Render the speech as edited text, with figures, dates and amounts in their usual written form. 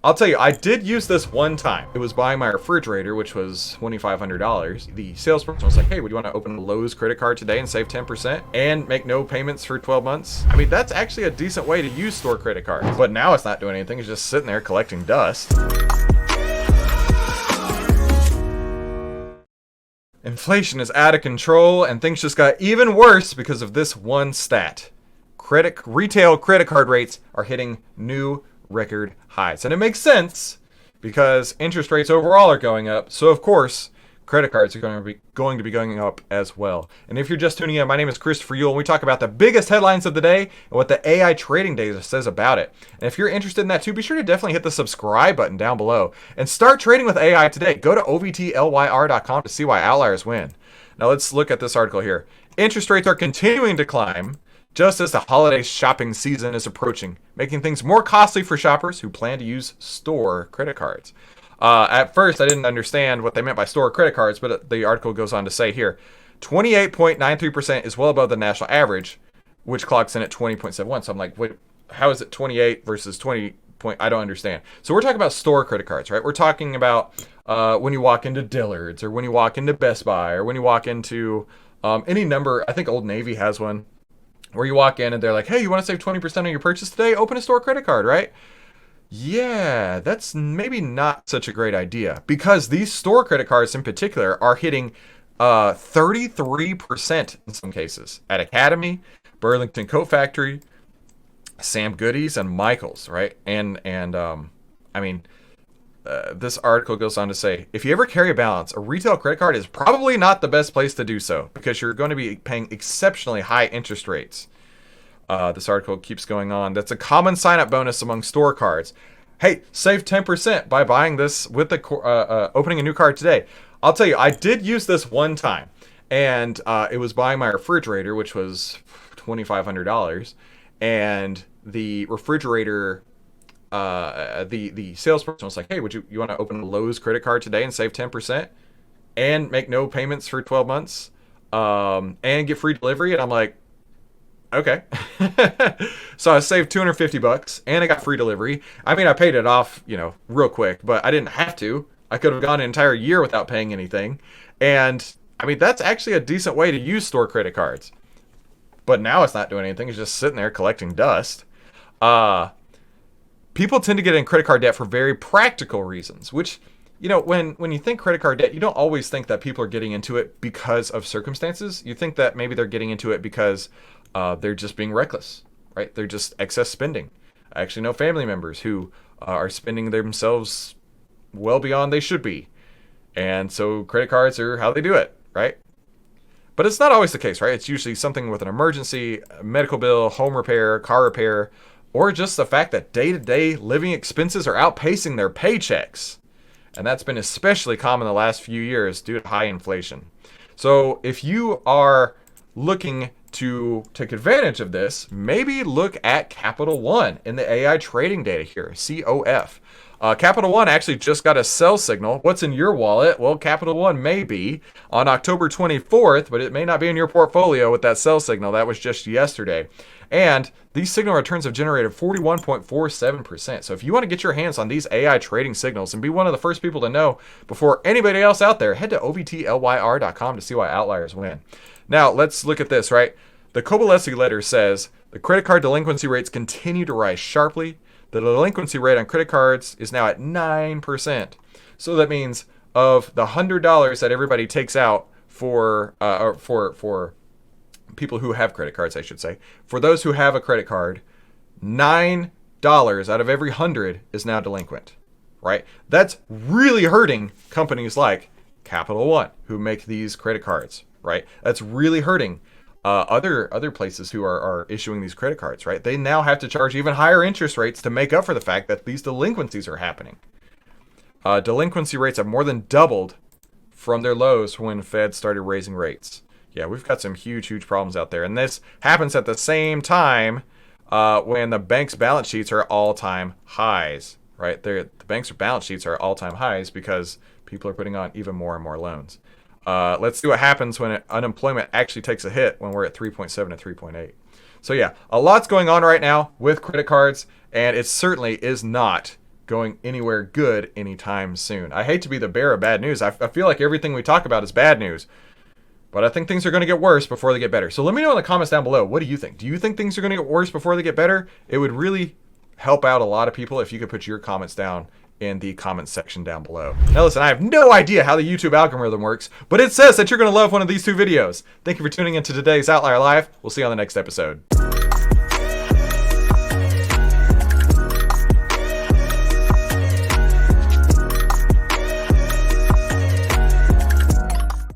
I'll tell you, I did use this one time. It was buying my refrigerator, which was $2,500. The salesperson was like, hey, would you want to open a Lowe's credit card today and save 10% and make no payments for 12 months? I mean, that's actually a decent way to use store credit cards. But now it's not doing anything. It's just sitting there collecting dust. Inflation is out of control, and things just got even worse because of this one stat. Retail credit card rates are hitting new record highs. And it makes sense because interest rates overall are going up. So of course, credit cards are going to be going up as well. And if you're just tuning in, my name is Christopher Yule, and we talk about the biggest headlines of the day and what the AI trading data says about it. And if you're interested in that too, be sure to definitely hit the subscribe button down below and start trading with AI today. Go to ovtlyr.com to see why outliers win. Now let's look at this article here. Interest rates are continuing to climb just as the holiday shopping season is approaching, making things more costly for shoppers who plan to use store credit cards. At first, I didn't understand what they meant by store credit cards, but the article goes on to say here, 28.93% is well above the national average, which clocks in at 20.71. So I'm like, wait, how is it 28 versus 20 point? I don't understand. So we're talking about store credit cards, right? We're talking about when you walk into Dillard's or when you walk into Best Buy or when you walk into any number. I think Old Navy has one where you walk in and they're like, hey, you want to save 20% on your purchase today? Open a store credit card, right? Yeah, that's maybe not such a great idea because these store credit cards in particular are hitting 33% in some cases at Academy, Burlington Coat Factory, Sam Goodies, and Michaels, right? And I mean, this article goes on to say, if you ever carry a balance, a retail credit card is probably not the best place to do so because you're going to be paying exceptionally high interest rates. This article keeps going on. That's a common sign-up bonus among store cards. Hey, save 10% by buying this with the opening a new card today. I'll tell you, I did use this one time, and it was buying my refrigerator, which was $2,500, and the refrigerator. The salesperson was like, hey, would you want to open a Lowe's credit card today and save 10% and make no payments for 12 months and get free delivery? And I'm like, okay. So I saved $250 and I got free delivery. I mean, I paid it off, real quick, but I didn't have to. I could have gone an entire year without paying anything. And I mean, that's actually a decent way to use store credit cards. But now it's not doing anything. It's just sitting there collecting dust. People tend to get in credit card debt for very practical reasons, which, when you think credit card debt, you don't always think that people are getting into it because of circumstances. You think that maybe they're getting into it because they're just being reckless, right? They're just excess spending. I actually know family members who are spending themselves well beyond they should be. And so credit cards are how they do it, right? But it's not always the case, right? It's usually something with an emergency, a medical bill, home repair, car repair, or just the fact that day-to-day living expenses are outpacing their paychecks. And that's been especially common the last few years due to high inflation. So if you are looking to take advantage of this, maybe look at Capital One in the AI trading data here, COF. Capital One actually just got a sell signal. What's in your wallet? Well, Capital One may be on October 24th, but it may not be in your portfolio with that sell signal. That was just yesterday. And these signal returns have generated 41.47%. So if you want to get your hands on these AI trading signals and be one of the first people to know before anybody else out there, head to ovtlyr.com to see why outliers win. Now, let's look at this, right? The Kovalevsky letter says the credit card delinquency rates continue to rise sharply. The delinquency rate on credit cards is now at 9%. So that means of the $100 that everybody takes out for people who have credit cards, I should say, for those who have a credit card, $9 out of every 100 is now delinquent, right? That's really hurting companies like Capital One who make these credit cards, right? That's really hurting other places who are issuing these credit cards, right? They now have to charge even higher interest rates to make up for the fact that these delinquencies are happening. Delinquency rates have more than doubled from their lows when Fed started raising rates. Yeah, we've got some huge problems out there. And this happens at the same time when the bank's balance sheets are all-time highs, right? The bank's balance sheets are all-time highs because people are putting on even more and more loans. Let's see what happens when unemployment actually takes a hit when we're at 3.7 to 3.8. So yeah, a lot's going on right now with credit cards, and it certainly is not going anywhere good anytime soon. I hate to be the bearer of bad news. I feel like everything we talk about is bad news. But I think things are going to get worse before they get better. So let me know in the comments down below. What do you think? Do you think things are going to get worse before they get better? It would really help out a lot of people if you could put your comments down in the comments section down below. Now listen, I have no idea how the YouTube algorithm works, but it says that you're going to love one of these two videos. Thank you for tuning into today's Outlier Live. We'll see you on the next episode.